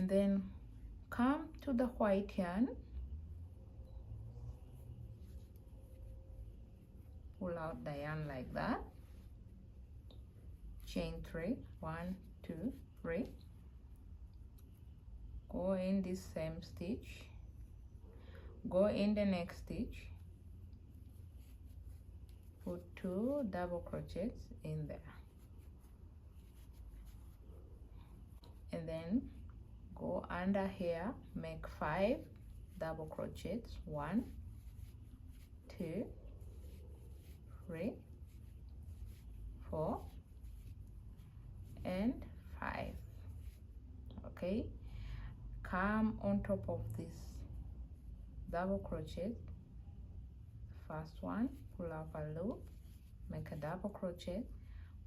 and then come to the white yarn, pull out the yarn like that, chain 3, 1, 2, 3, go in this same stitch, go in the next stitch, put 2 double crochets in there, and then go under here, make 5 double crochets, 1, 2, 3, 4, and 5. Okay, come on top of this double crochet, first one, pull up a loop, make a double crochet,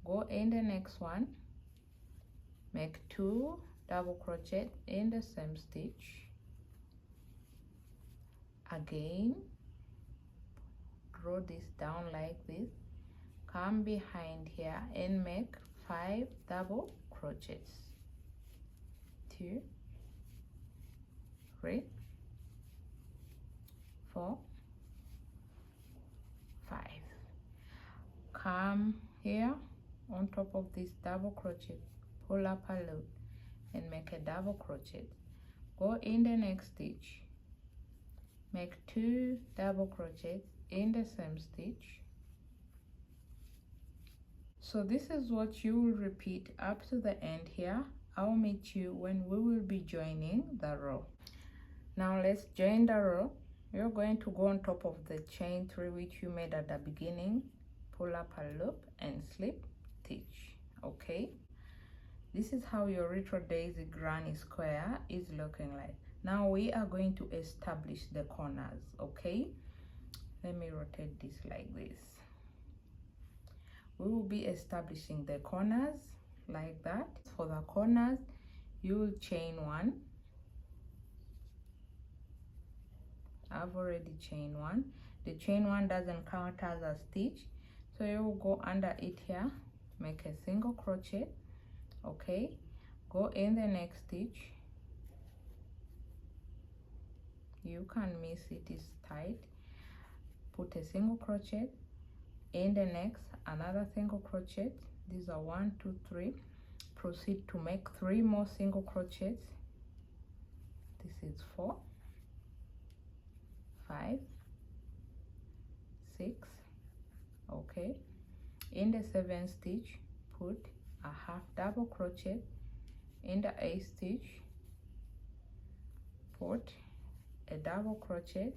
go in the next one, make 2 double crochet in the same stitch, again draw this down like this, come behind here and make 5 double crochets, 2, 3, 4, 5. Come here on top of this double crochet, pull up a loop and make a double crochet, go in the next stitch, make 2 double crochets in the same stitch. So this is what you will repeat up to the end here. I'll meet you when we will be joining the row. Now let's join the row. You're going to go on top of the chain 3 which you made at the beginning, pull up a loop and slip stitch. Okay, this is how your retro daisy granny square is looking like. Now we are going to establish the corners. Okay, let me rotate this like this. We will be establishing the corners like that. For the corners, you will chain 1. I've already chained 1. The chain 1 doesn't count as a stitch, so you will go under it here, make a single crochet. Okay, go in the next stitch. You can miss it, it's tight. Put a single crochet in the next, another single crochet. These are 1, 2, 3. Proceed to make 3 more single crochets. This is 4, 5, 6. Okay, in the 7th stitch, put a half double crochet. In the 8th stitch, put a double crochet.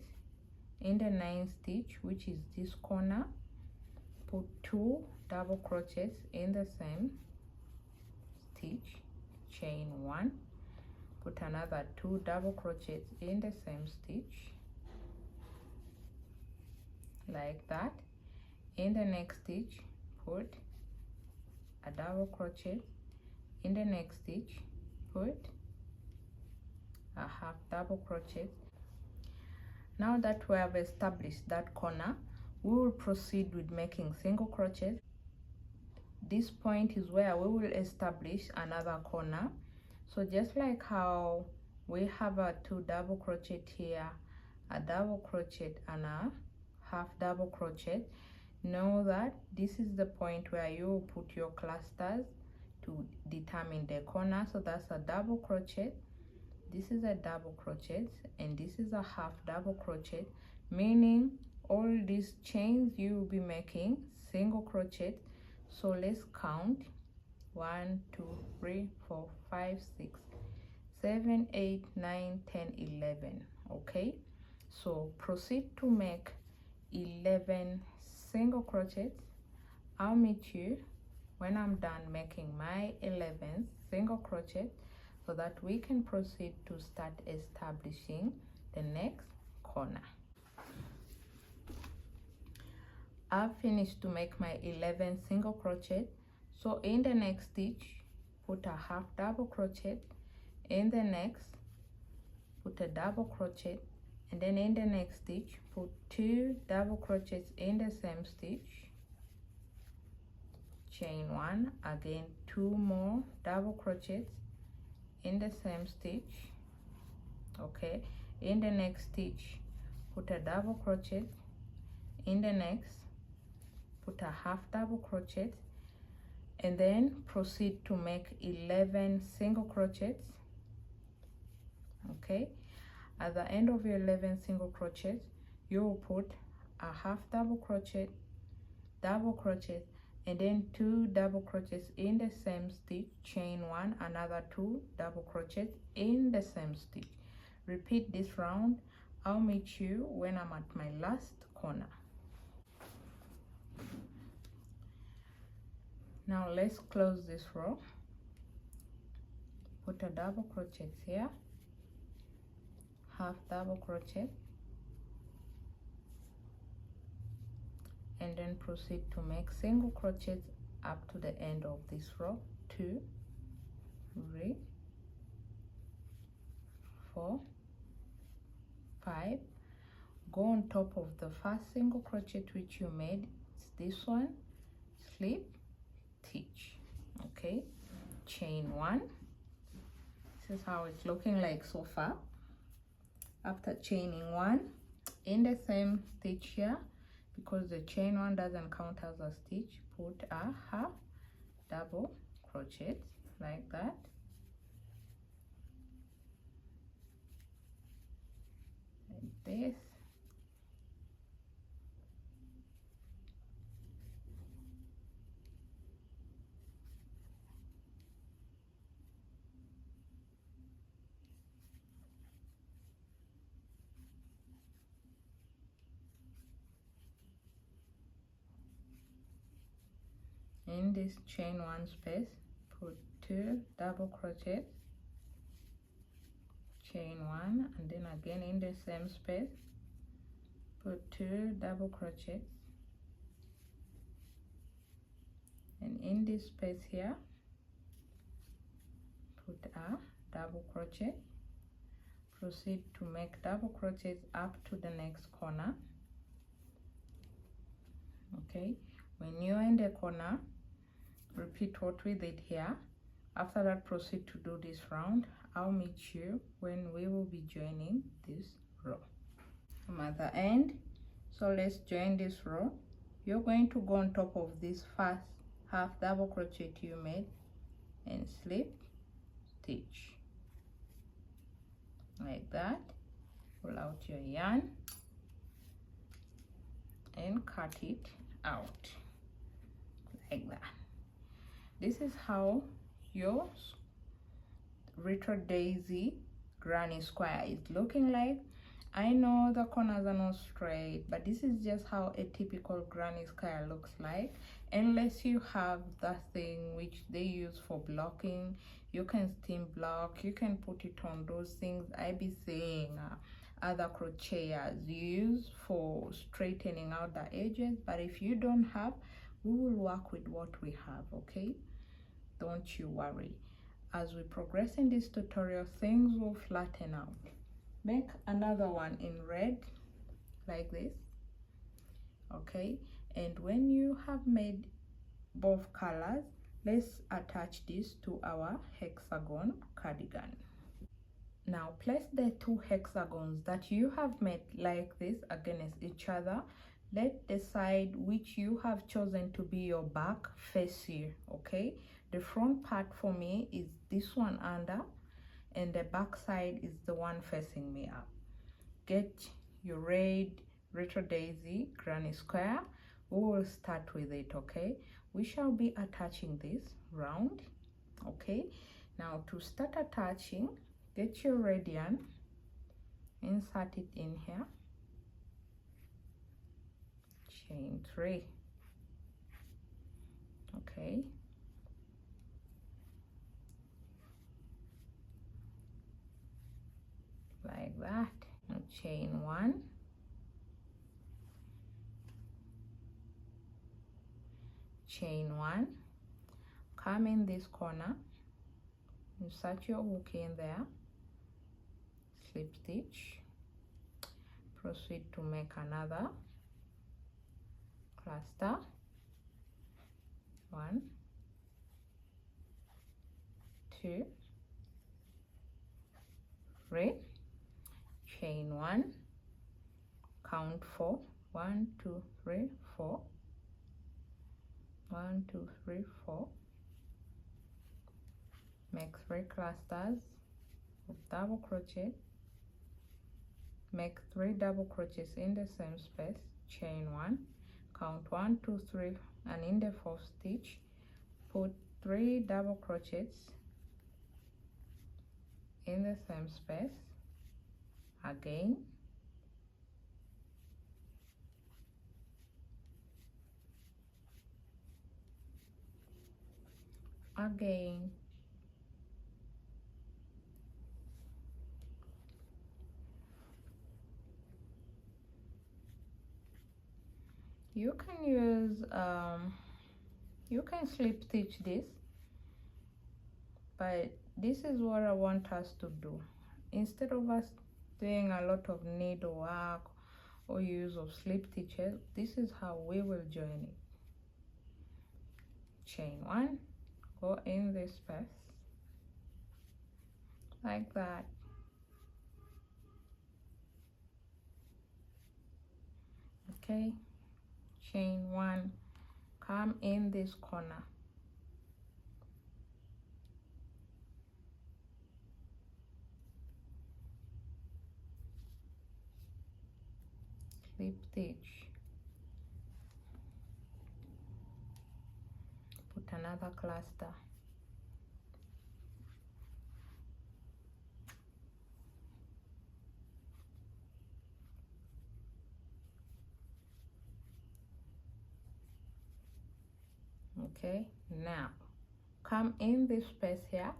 In the 9th stitch, which is this corner, put 2 double crochets in the same stitch, chain 1, put another 2 double crochets in the same stitch like that. In the next stitch, put a double crochet. In the next stitch, put a half double crochet. Now that we have established that corner, we will proceed with making single crochet. This point is where we will establish another corner. So just like how we have a 2 double crochet here, a double crochet and a half double crochet, know that this is the point where you will put your clusters to determine the corner. So that's a double crochet, this is a double crochet, and this is a half double crochet, meaning all these chains you will be making single crochet. So let's count: 1, 2, 3, 4, 5, 6, 7, 8, 9, 10, 11. Okay, so proceed to make 11 single crochets. I'll meet you when I'm done making my 11th single crochet, so that we can proceed to start establishing the next corner. I've finished to make my 11 single crochet. So in the next stitch, put a half double crochet. In the next, put a double crochet, and then in the next stitch, put 2 double crochets in the same stitch, chain 1, again 2 more double crochets. in the same stitch. Okay, in the next stitch put a double crochet, in the next put a half double crochet, and then proceed to make 11 single crochets. Okay, at the end of your 11 single crochets, you will put a half double crochet, and then 2 double crochets in the same stitch, chain 1, another 2 double crochets in the same stitch. Repeat this round. I'll meet you when I'm at my last corner. Now let's close this row. Put a double crochet here, half double crochet, and then proceed to make single crochets up to the end of this row. 2, 3, 4, 5. Go on top of the first single crochet which you made. It's this one. Slip, stitch. Okay, chain 1. This is how it's looking like so far. After chaining 1 in the same stitch here, because the chain 1 doesn't count as a stitch, put a half double crochet like that. Like this. In this chain 1 space, put 2 double crochets, chain 1, and then again in the same space put 2 double crochets, and in this space here put a double crochet. Proceed to make double crochets up to the next corner. Okay, when you're in the corner, repeat what we did here. After that, proceed to do this round. I'll meet you when we will be joining this row. I'm at the end, so let's join this row. You're going to go on top of this first half double crochet you made and slip stitch like that. Pull out your yarn and cut it out like that. This is how your retro daisy granny square is looking like. I know the corners are not straight, but this is just how a typical granny square looks like. Unless you have that thing which they use for blocking, you can steam block, you can put it on those things I be saying other crocheters use for straightening out the edges. But if you don't have, we will work with what we have. Okay, don't you worry. As we progress in this tutorial, things will flatten out. Make another one in red like this. Okay, and when you have made both colors, let's attach this to our hexagon cardigan. Now place the 2 hexagons that you have made like this against each other. Let the side which you have chosen to be your back face you. Okay, the front part for me is this one under, and the back side is the one facing me up. Get your red retro daisy granny square. We will start with it. Okay, we shall be attaching this round. Okay, now to start attaching, get your red yarn, insert it in here, chain 3. Okay, like that. Now chain 1, chain 1, come in this corner, insert your hook in there, slip stitch, proceed to make another cluster. 1, 2, 3, chain 1, count 4, 1 2 3 4, 1 2 3 4, make 3 clusters of double crochet, make 3 double crochets in the same space, chain 1, count 1 2 3, and in the 4th stitch put 3 double crochets in the same space, again you can use you can slip stitch this, but this is what I want us to do. Instead of us doing a lot of needlework or use of slip stitches, this is how we will join it. Chain 1, go in this space like that, okay, chain 1, come in this corner, slip stitch, put another cluster, okay. Now come in this space here,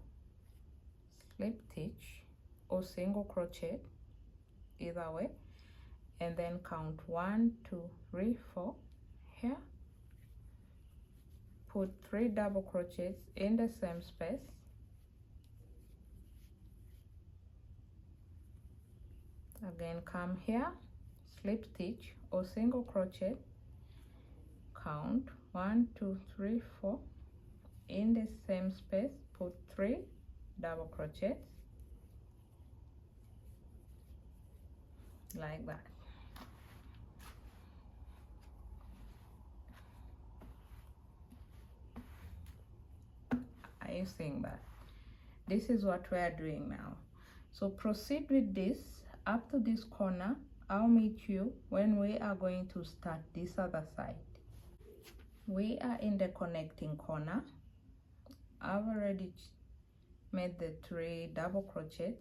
slip stitch or single crochet, either way, and then count 1 2 3 4 here, put 3 double crochets in the same space, again come here, slip stitch or single crochet, count 1 2 3 4, in the same space put 3 double crochets like that. Are you seeing that? This is what we are doing now. So proceed with this up to this corner. I'll meet you when we are going to start this other side. We are in the connecting corner. I've already made the 3 double crochet,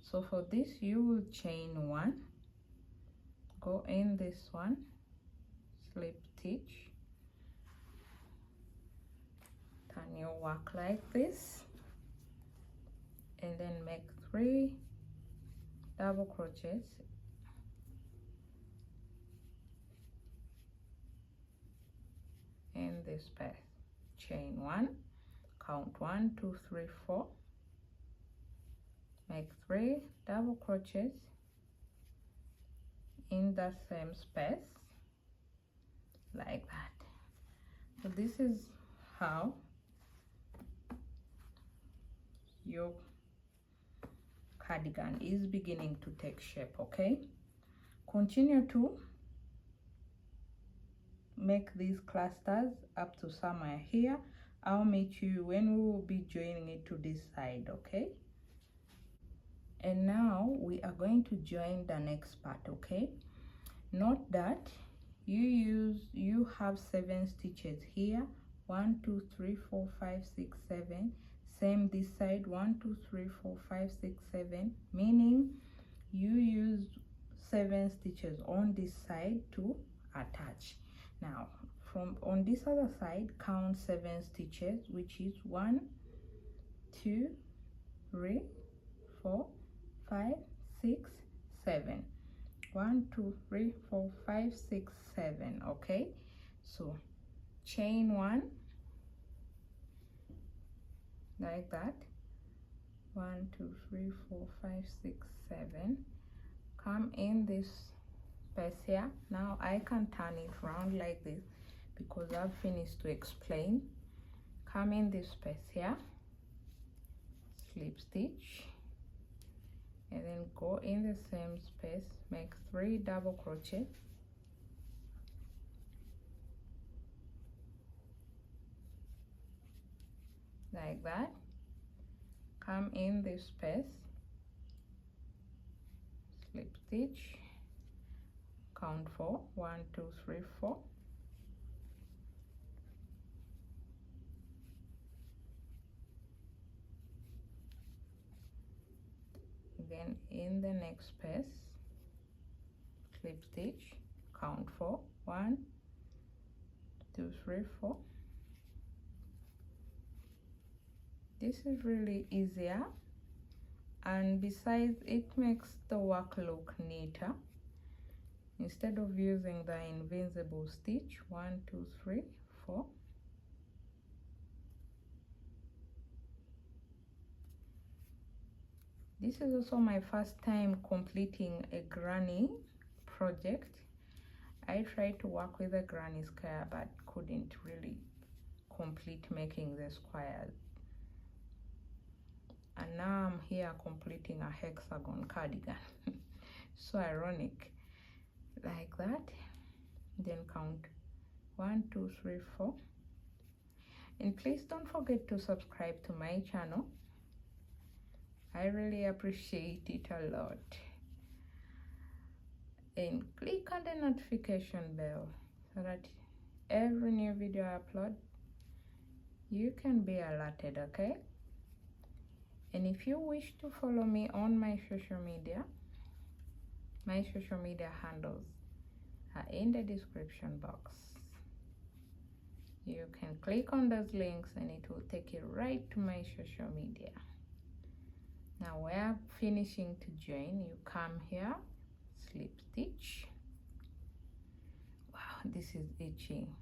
so for this you will chain 1, go in this one, slip stitch, turn your work like this, and then make 3 double crochets in this space, chain 1, count 1 2 3 4, make 3 double crochets in the same space like that. So this is how your cardigan is beginning to take shape, okay? Continue to make these clusters up to somewhere here. I'll meet you when we will be joining it to this side, okay? And now we are going to join the next part, okay? Note that you have 7 stitches here, 1 2 3 4 5 6 7, same this side, 1 2 3 4 5 6 7, meaning you use 7 stitches on this side to attach. Now from on this other side, count 7 stitches, which is 1 2 3 4 5 6 7, 1 2 3 4 5 6 7, okay? So chain 1 like that, 1 2 3 4 5 6 7, come in this space here. Now I can turn it around like this because I've finished to explain. Come in this space here, slip stitch, and then go in the same space, make 3 double crochet, like that. Come in this space, slip stitch, count 4, 1 2 3 4, again in the next space, slip stitch, count 4, 1 2 3 4. This is really easier, and besides it makes the work look neater instead of using the invincible stitch. 1 2 3 4. This is also my first time completing a granny project. I tried to work with a granny square but couldn't really complete making the squares. And now I'm here completing a hexagon cardigan. So ironic. Like that. Then count 1 2 3 4. And please don't forget to subscribe to my channel. I really appreciate it a lot. And click on the notification bell so that every new video I upload, you can be alerted, okay? And if you wish to follow me on my social media handles are in the description box. You can click on those links and it will take you right to my social media. Now we're finishing to join. You come here, slip stitch. Wow, this is itching.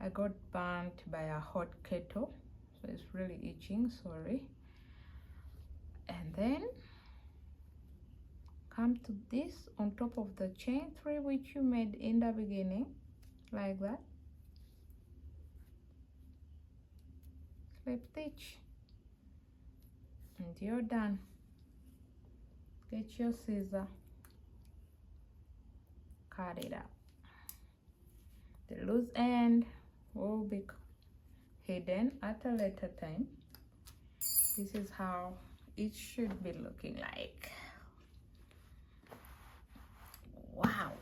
I got burnt by a hot kettle, so it's really itching, sorry. And then come to this on top of the chain 3 which you made in the beginning, like that. Slip stitch, and you're done. Get your scissor, cut it out. The loose end will be hidden at a later time. This is how it should be looking like. Wow,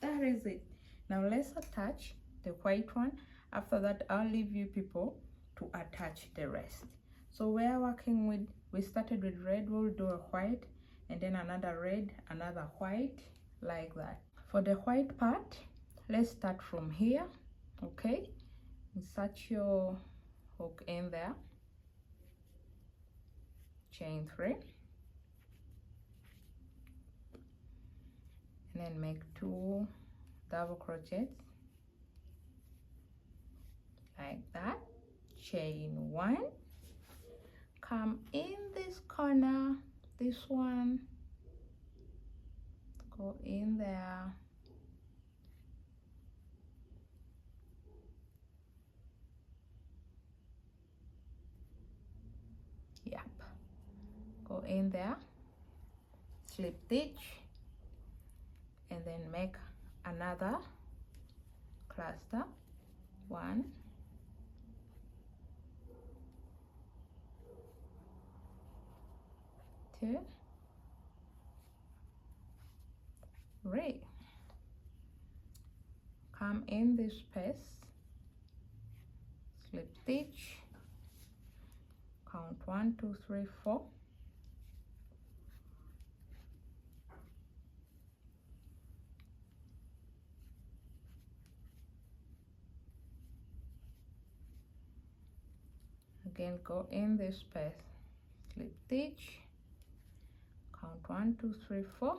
that is it. Now let's attach the white one. After that, I'll leave you people to attach the rest. So we're working with, we started with red, we'll do a white and then another red, another white, like that. For the white part, let's start from here, okay? Insert your hook in there, chain 3, and then make 2 double crochets, like that, chain 1, come in this corner, this one, go in there, yep, go in there, slip stitch, and then make another cluster, 1, 2, 3. Come in this space, slip stitch, count 1 2 3 4, again go in this space, slip stitch, count 1 2 3 4,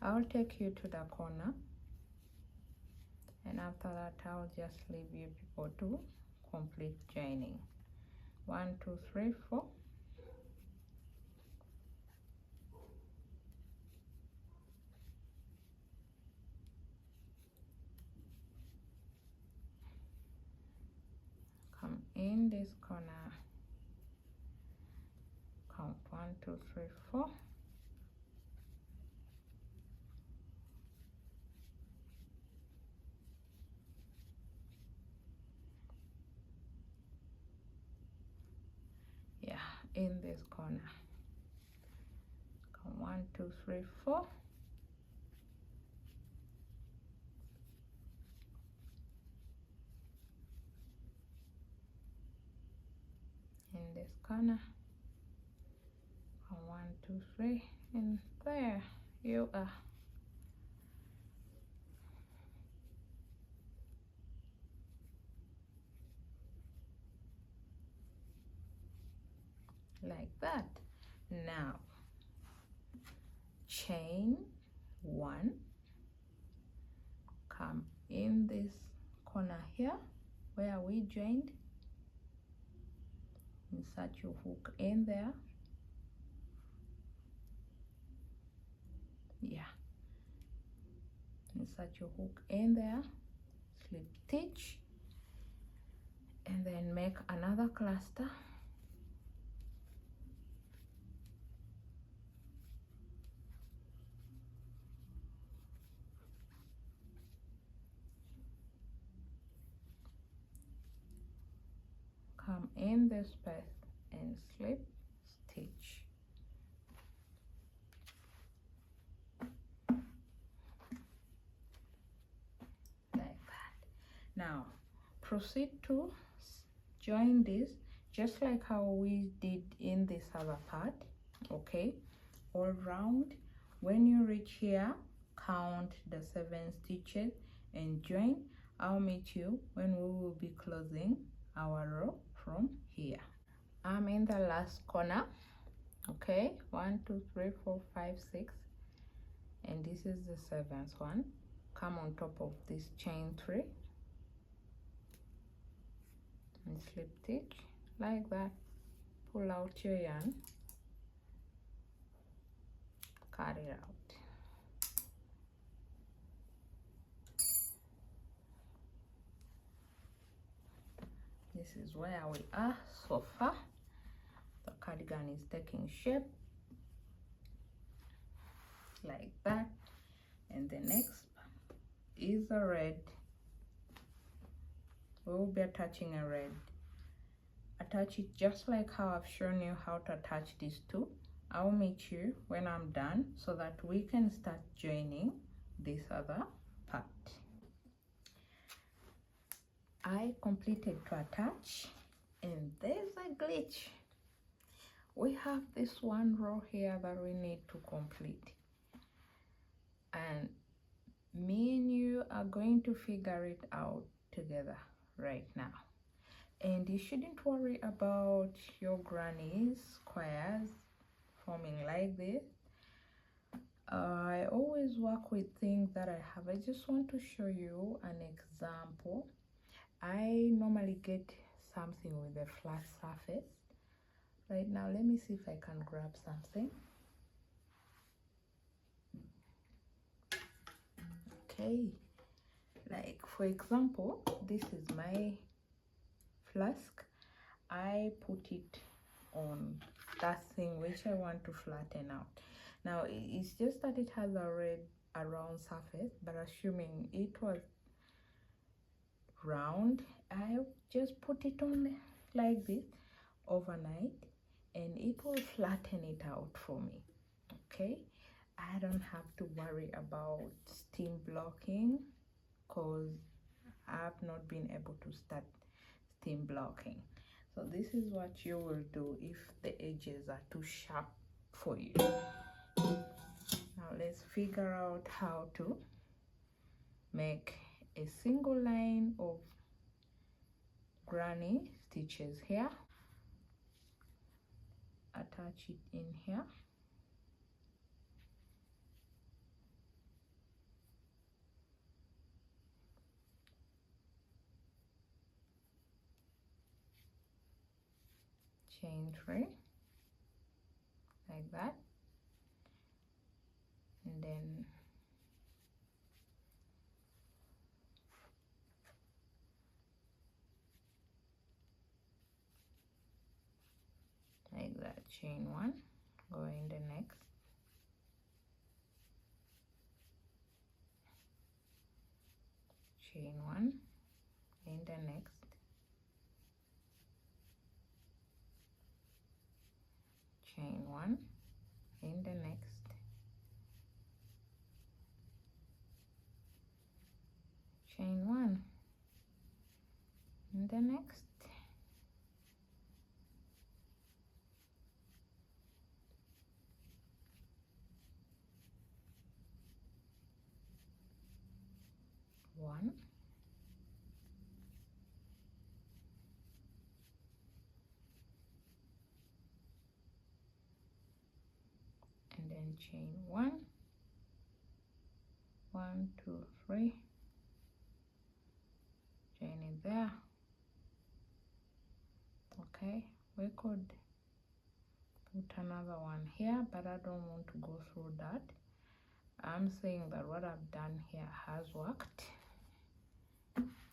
I'll take you to the corner, and after that I'll just leave you people to complete joining. 1 2 3 4, in this corner, count 1 2 3 4, yeah, in this corner, count 1 2 3 4, in this corner, count 1 2 3, and there you are. Like that. Now chain 1, come in this corner here where we joined, insert your hook in there, yeah, insert your hook in there, slip stitch, and then make another cluster. Come in this space and slip stitch. Like that. Now proceed to join this just like how we did in this other part, okay, all round. When you reach here, count the 7 stitches and join. I'll meet you when we will be closing our row from here. I'm in the last corner, okay, 1 2 3 4 5 6, and this is the 7th one. Come on top of this chain 3 and slip stitch like that. Pull out your yarn, cut it out. This is where we are so far. The cardigan is taking shape like that, and the next is a red. We will be attaching a red. Attach it just like how I've shown you how to attach these two. I'll meet you when I'm done so that we can start joining this other part. I completed to attach, and there's a glitch. We have this one row here that we need to complete, and me and you are going to figure it out together right now. And you shouldn't worry about your granny's squares forming like this. I always work with things that I have. I just want to show you an example. I normally get something with a flat surface. Right now, let me see if I can grab something. Okay, like for example, this is my flask. I put it on that thing which I want to flatten out. Now it's just that it has a red around surface, but assuming it was round, I just put it on like this overnight and it will flatten it out for me. Okay, I don't have to worry about steam blocking because I've not been able to start steam blocking. So this is what you will do if the edges are too sharp for you. Now let's figure out how to make a single line of granny stitches here. Attach it in here. Chain 3 like that, and then chain 1, go in the next, chain 1, in the next, chain 1, in the next, chain 1, in the next, one, and then chain 1, 1, 2, 3, chain it there. Okay, we could put another one here, but I don't want to go through that. I'm saying that what I've done here has worked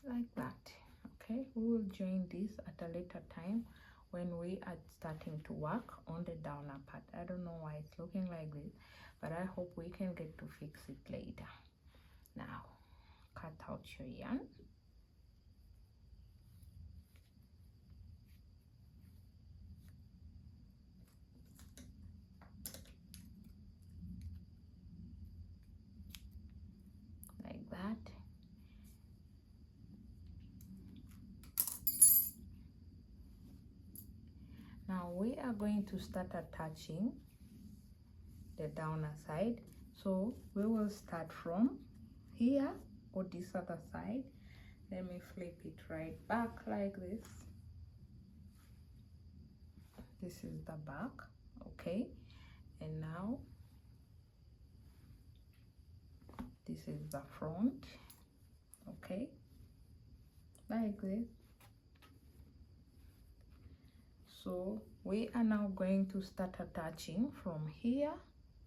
like that. Okay, we will join this at a later time when we are starting to work on the downer part. I don't know why it's looking like this, but I hope we can get to fix it later. Now cut out your yarn, like that. Now we are going to start attaching the downer side, so we will start from here or this other side. Let me flip it right back like this. This is the back, okay, and now this is the front, okay, like this. So we are now going to start attaching from here.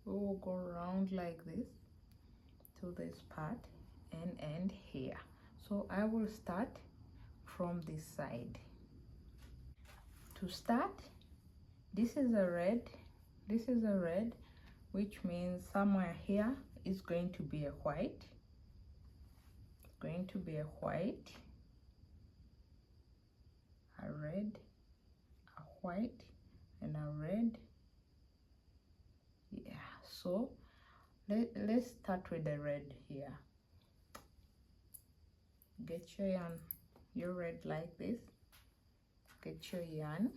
We will go around like this to this part and end here. So I will start from this side. To start, this is a red, which means somewhere here is going to be a white. It's going to be a white, a red, a white, and a red. Yeah, so let's start with the red here. Get your yarn, your red like this. Get your yarn,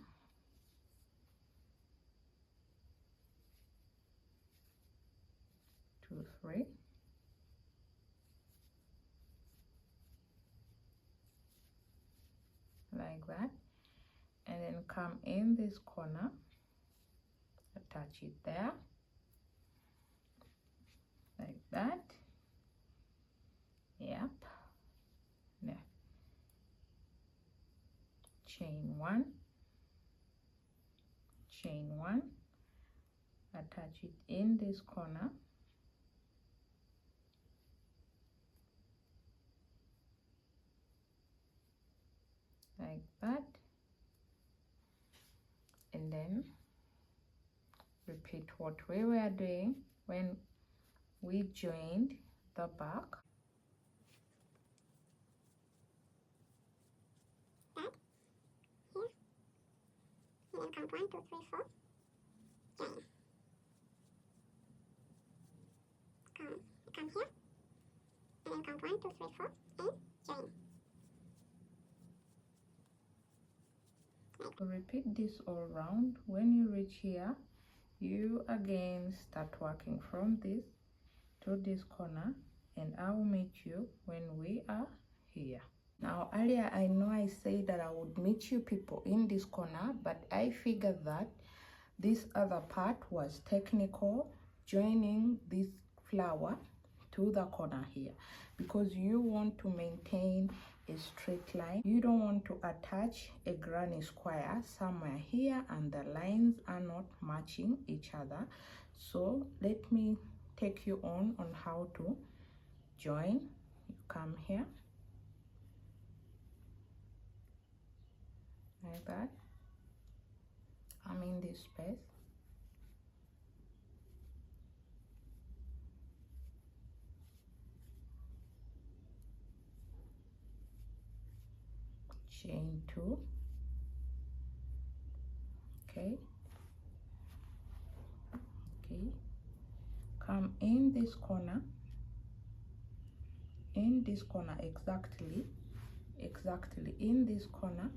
two, three, like that, and then come in this corner, attach it there, like that. Yep. Now chain 1, chain 1, attach it in this corner, like that, and then repeat what we were doing when we joined the back. That here, and then count 1, 2, 3, 4, join. Come here, and then count 1, 2, 3, 4, and join. So repeat this all round. When you reach here, you again start working from this to this corner, and I will meet you when we are here. Now earlier I know I said that I would meet you people in this corner, but I figured that this other part was technical, joining this flower to the corner here, because you want to maintain a straight line. You don't want to attach a granny square somewhere here and the lines are not matching each other. So let me take you on how to join. You come here like that. come in this space, chain 2, okay, come in this corner, exactly in this corner,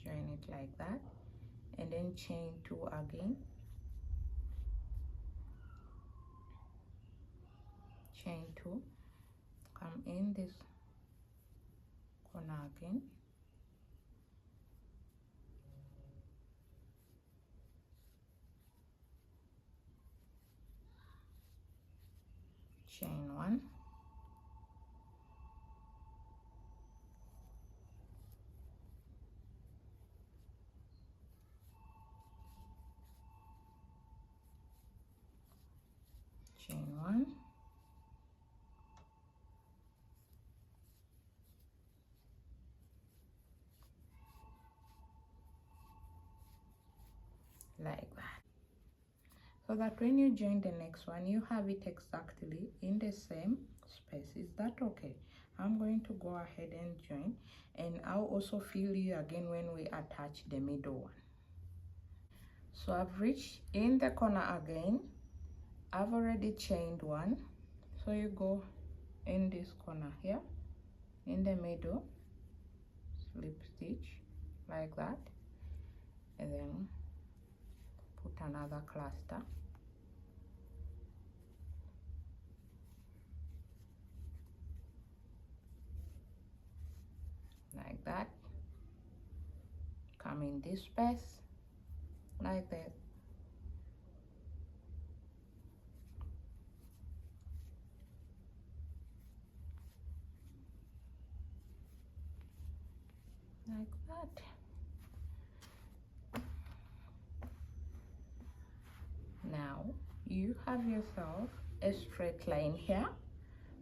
join it like that, and then chain 2 again, chain 2, come in this corner again, chain 1, chain 1, like that, so that when you join the next one you have it exactly in the same space. Is that okay? I'm going to go ahead and join, and I'll also fill you again when we attach the middle one. So I've reached in the corner again, I've already chained 1, so you go in this corner here, in the middle, slip stitch like that, and then put another cluster, like that, come in this space like that, like that. Now you have yourself a straight line here.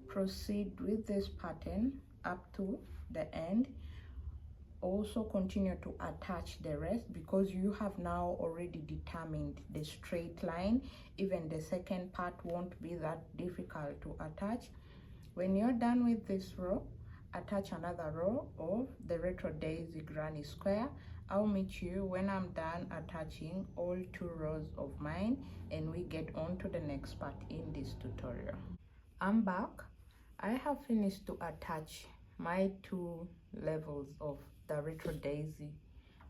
Proceed with this pattern up to the end. Also continue to attach the rest, because you have now already determined the straight line. Even the second part won't be that difficult to attach. When you're done with this row, attach another row of the retro daisy granny square. I'll meet you when I'm done attaching all 2 rows of mine, and we get on to the next part in this tutorial. I'm back. I have finished to attach my 2 levels of the retro daisy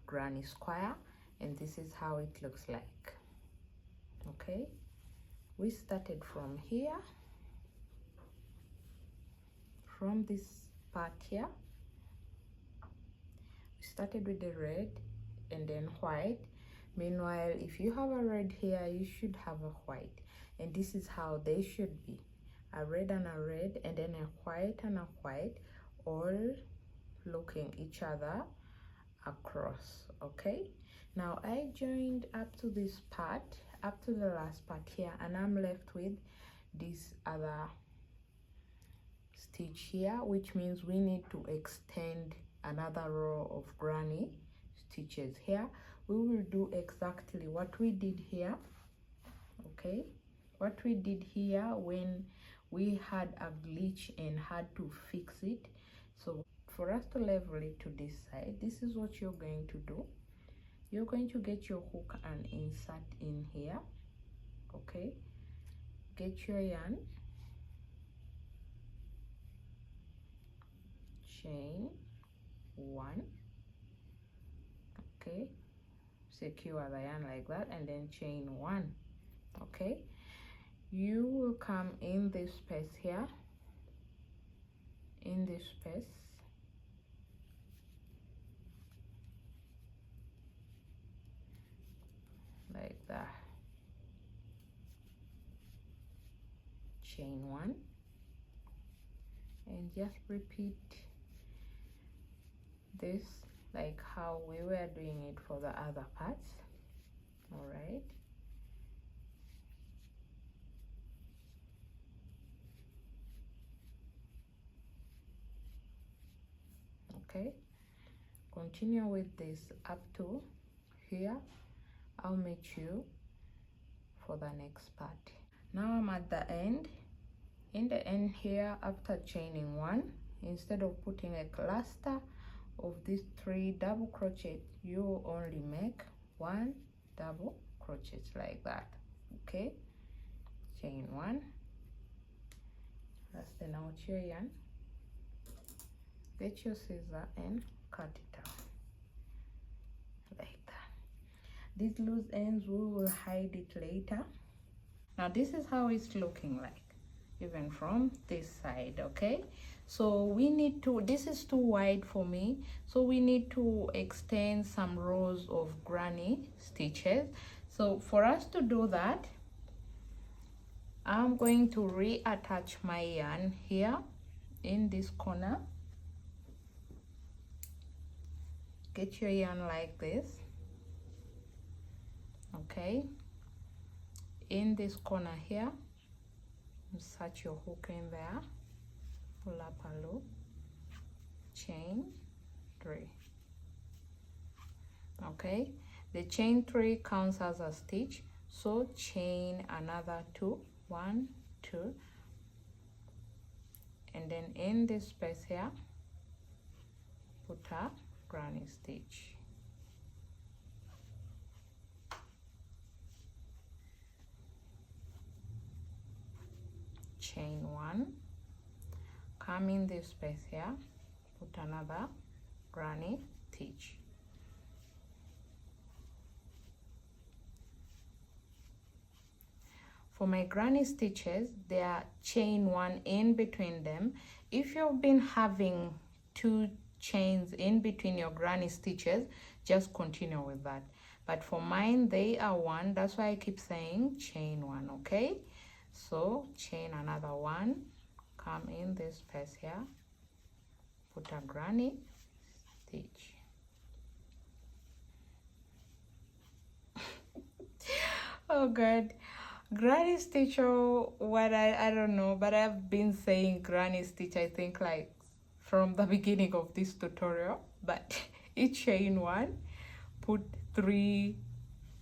granny square, and this is how it looks like. Okay, we started from here, from this part here. We started with the red and then white. Meanwhile, if you have a red here, you should have a white, and this is how they should be: a red and a red, and then a white and a white, all looking each other across. Okay, now I joined up to this part, up to the last part here, and I'm left with this other stitch here, which means we need to extend another row of granny stitches here. We will do exactly what we did here. Okay, what we did here when we had a glitch and had to fix it. So for us to level it to this side, this is what you're going to do. You're going to get your hook and insert in here. Okay, get your yarn, chain 1, okay, secure the yarn like that, and then chain 1. Okay, you will come in this space here, in this space, like that, chain 1, and just repeat this like how we were doing it for the other parts. All right, Okay, continue with this up to here. I'll meet you for the next part. Now I'm at the end. In the end here, after chaining 1, instead of putting a cluster of these 3 double crochet, you only make 1 double crochet like that. Okay, chain 1, fasten out your yarn, get your scissor and cut it out like that. These loose ends we will hide it later. Now this is how it's looking like, even from this side. Okay, so we need to, this is too wide for me, so we need to extend some rows of granny stitches. So for us to do that, I'm going to reattach my yarn here in this corner. Get your yarn like this. Okay, in this corner here, insert your hook in there, pull up a loop, chain 3. Okay, the chain 3 counts as a stitch, so chain another 2, 1, 2, and then in this space here, put a granny stitch. Chain 1, come in this space here, put another granny stitch. For my granny stitches, they are chain 1 in between them. If you've been having 2 chains in between your granny stitches, just continue with that. But for mine, they are 1. That's why I keep saying chain 1. Okay, so chain another 1, come in this space here, put a granny stitch. Oh god, granny stitch, or what, I don't know, but I've been saying granny stitch, I think, like from the beginning of this tutorial. But each chain 1, put 3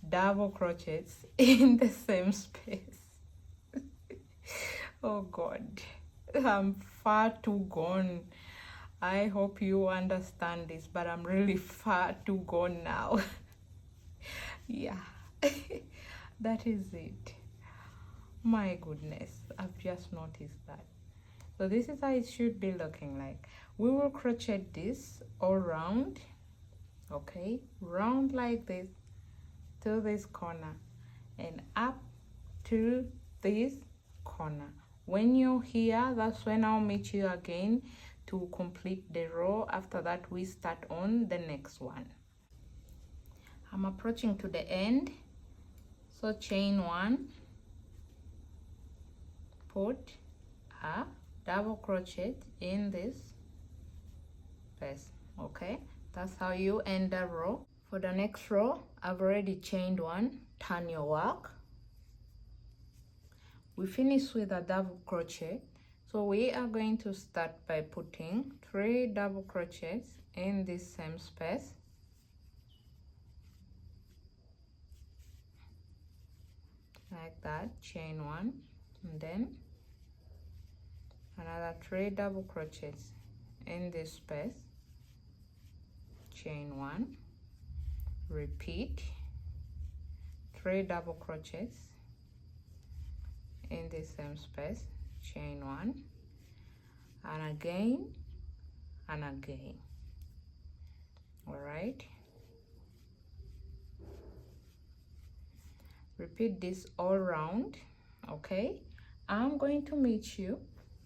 double crochets in the same space. Oh god, I'm far too gone. I hope you understand this, but I'm really far too gone now. Yeah. That is it. My goodness, I've just noticed that. So this is how it should be looking like. We will crochet this all round. Okay, round like this to this corner and up to this corner. When you're here, that's when I'll meet you again to complete the row. After that, we start on the next one. I'm approaching to the end, so chain 1, put a double crochet in this space. Okay, that's how you end the row. For the next row, I've already chained 1, turn your work. We finish with a double crochet, so we are going to start by putting 3 double crochets in this same space. Like that, chain 1, and then another 3 double crochets in this space, chain 1, repeat 3 double crochets in the same space, chain 1, and again and again. All right, repeat this all round. Okay, I'm going to meet you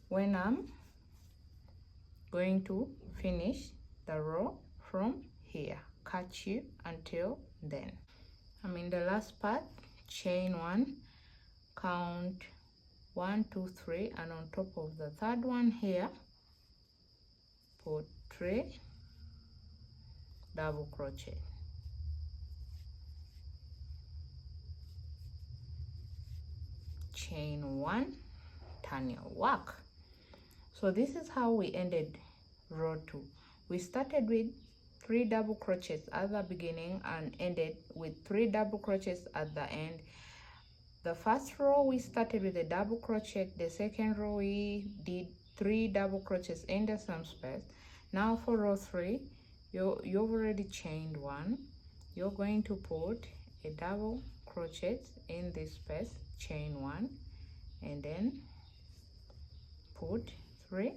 when I'm going to finish the row from here. Catch you until then. I'm in the last part, chain 1, count 1, 2, 3, and on top of the third one here, put 3 double crochet. Chain 1, turn your work. So this is how we ended row 2. We started with 3 double crochets at the beginning and ended with 3 double crochets at the end. The first row we started with a double crochet, the second row we did 3 double crochets in the same space. Now for row 3, you've already chained 1. You're going to put a double crochet in this space, chain 1, and then put 3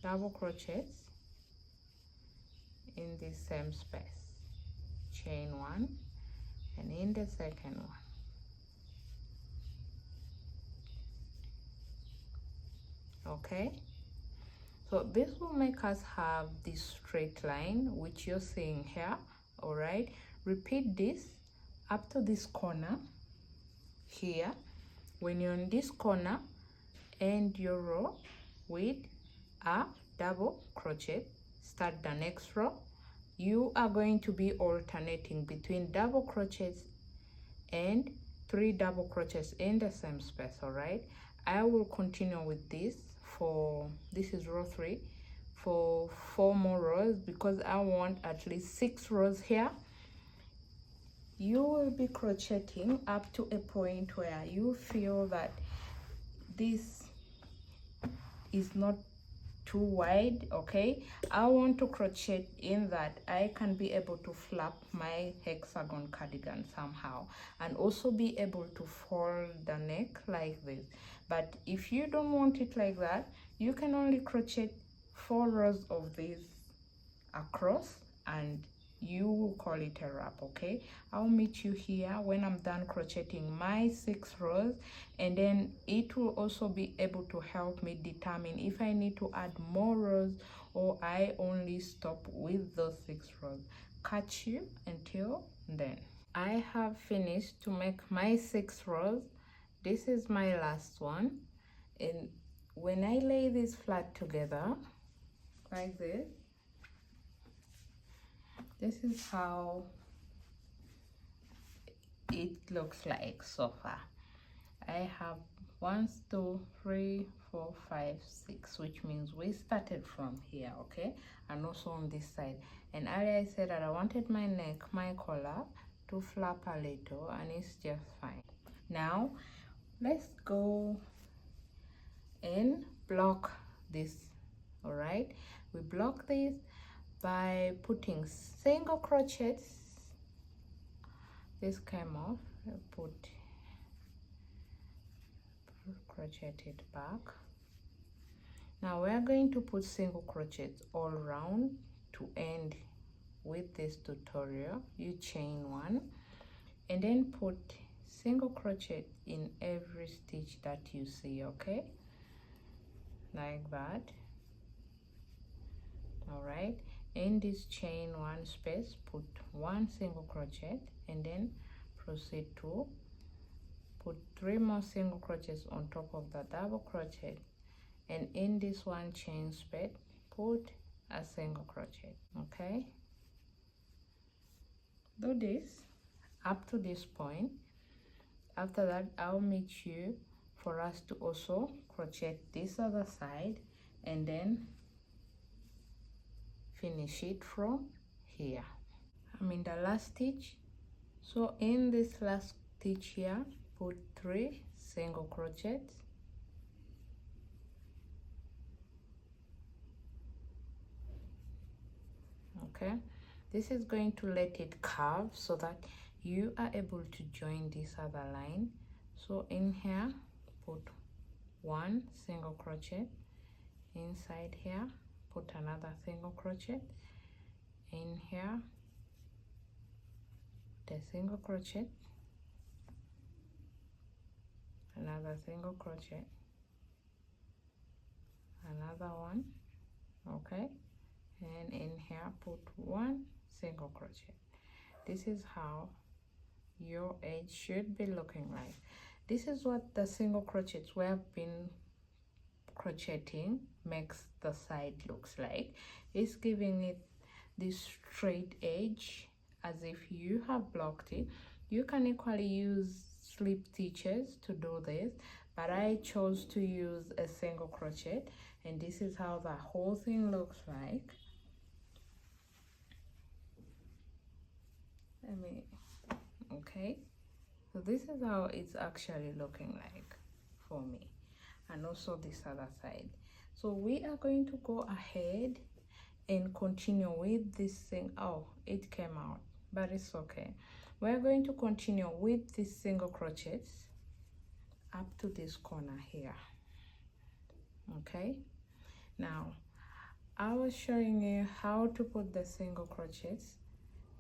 double crochets in the same space, chain 1, and in the second one. Okay, so this will make us have this straight line which you're seeing here. All right, repeat this up to this corner here. When you're in this corner, end your row with a double crochet. Start the next row. You are going to be alternating between double crochets and 3 double crochets in the same space. All right, I will continue with this for, this is row 3, for 4 more rows because I want at least 6 rows here. You will be crocheting up to a point where you feel that this is not too wide. Okay, I want to crochet in that I can be able to flap my hexagon cardigan somehow and also be able to fold the neck like this. But if you don't want it like that, you can only crochet 4 rows of this across and you will call it a wrap. Okay, I'll meet you here when I'm done crocheting my 6 rows, and then it will also be able to help me determine if I need to add more rows or I only stop with those 6 rows. Catch you until then. I have finished to make my 6 rows. This is my last one, and when I lay this flat together like this, this is how it looks like so far. I have 1, 2, 3, 4, 5, 6, which means we started from here. Okay, and also on this side. And earlier I said that I wanted my neck, my collar to flap a little, and it's just fine. Now let's go and block this. All right, we block this by putting single crochets. This came off, I crochet it back. Now we're going to put single crochets all around to end with this tutorial. You chain 1 and then put single crochet in every stitch that you see. Okay, like that. All right, in this chain 1 space, put 1 single crochet and then proceed to put 3 more single crochets on top of the double crochet, and in this 1 chain space put a single crochet. Okay, do this up to this point. After that, I'll meet you for us to also crochet this other side and then finish it from here. I'm in the last stitch, so in this last stitch here, put 3 single crochets. Okay, this is going to let it curve so that you are able to join this other line. So in here, put 1 single crochet. Inside here, put another single crochet. In here, the single crochet, another single crochet, another one. Okay, and in here put 1 single crochet. This is how your edge should be looking like. This is what the single crochets we have been crocheting makes the side looks like. It's giving it this straight edge as if you have blocked it. You can equally use slip stitches to do this, but I chose to use a single crochet, and this is how the whole thing looks like. Okay, so this is how it's actually looking like for me, and also this other side. So we are going to go ahead and continue with this thing. Oh, it came out, but it's okay. We're going to continue with this single crochets up to this corner here. Okay, now I was showing you how to put the single crochets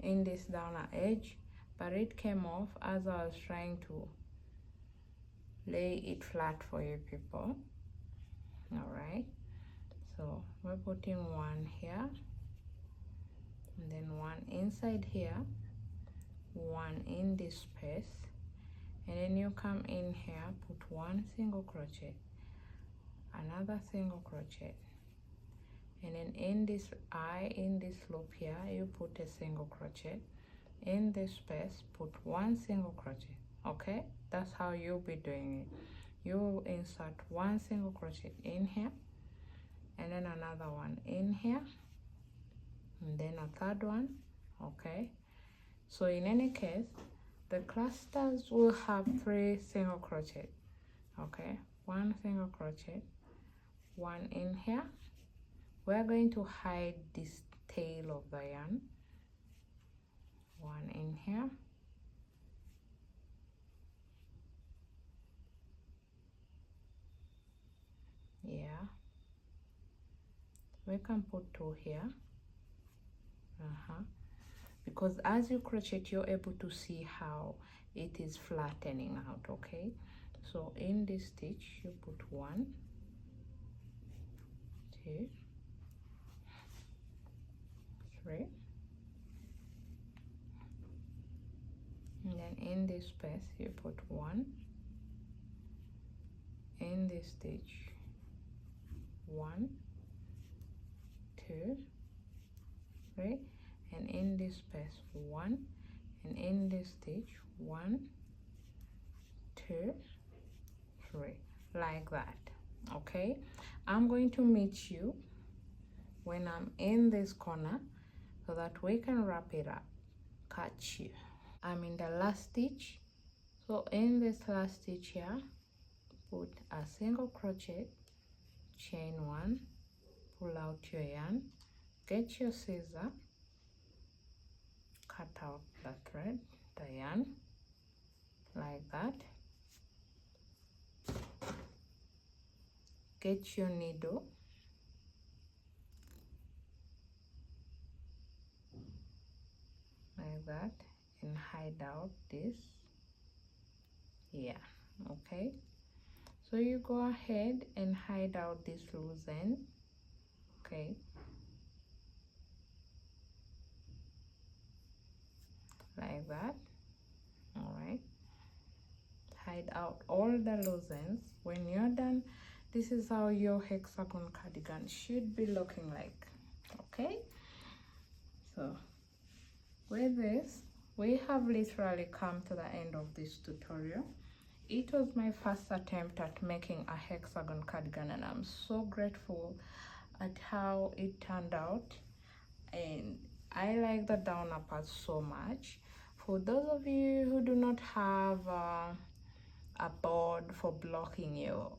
in this downer edge, but it came off as I was trying to lay it flat for you people. All right, so we're putting one here, and then one inside here, one in this space, and then you come in here, put one single crochet, another single crochet, and then in this loop here, you put a single crochet. In this space, put one single crochet. Okay, that's how you'll be doing it. You insert one single crochet in here, and then another one in here, and then a third one. Okay, so in any case, the clusters will have 3 single crochet. Okay, one single crochet, one in here. We're going to hide this tail of the yarn, one in here, yeah, we can put 2 here, because as you crochet, you're able to see how it is flattening out. Okay, so in this stitch, you put 1, 2, 3, and then in this space, you put 1, in this stitch, 1, 2, 3, and in this space 1, and in this stitch 1, 2, 3, like that. Okay, I'm going to meet you when I'm in this corner so that we can wrap it up. Catch you. I'm in the last stitch, so in this last stitch here, put a single crochet, chain 1, pull out your yarn, get your scissor, cut out the thread, the yarn, like that. Get your needle, like that, and hide out this here. Okay, so you go ahead and hide out this loose end. Okay, like that. All right, hide out all the loose ends. When you're done, this is how your hexagon cardigan should be looking like. Okay, so with this, we have literally come to the end of this tutorial. It was my first attempt at making a hexagon cardigan, and I'm so grateful at how it turned out, and I like the downer part so much. For those of you who do not have a board for blocking your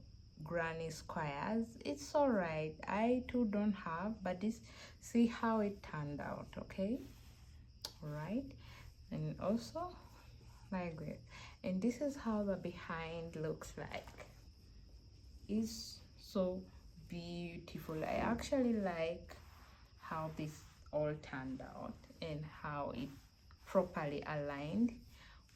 granny squares, it's all right. I too don't have, but this, see how it turned out. Okay, all right, and also like this, and this is how the behind looks like. It's so beautiful. I actually like how this all turned out and how it properly aligned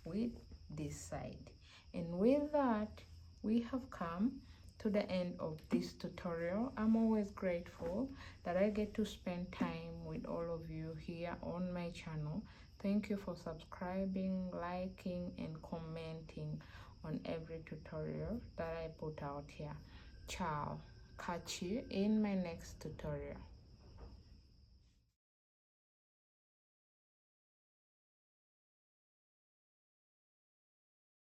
with this side. And with that, we have come to the end of this tutorial. I'm always grateful that I get to spend time with all of you here on my channel. Thank you for subscribing, liking, and commenting on every tutorial that I put out here. Ciao. Catch you in my next tutorial.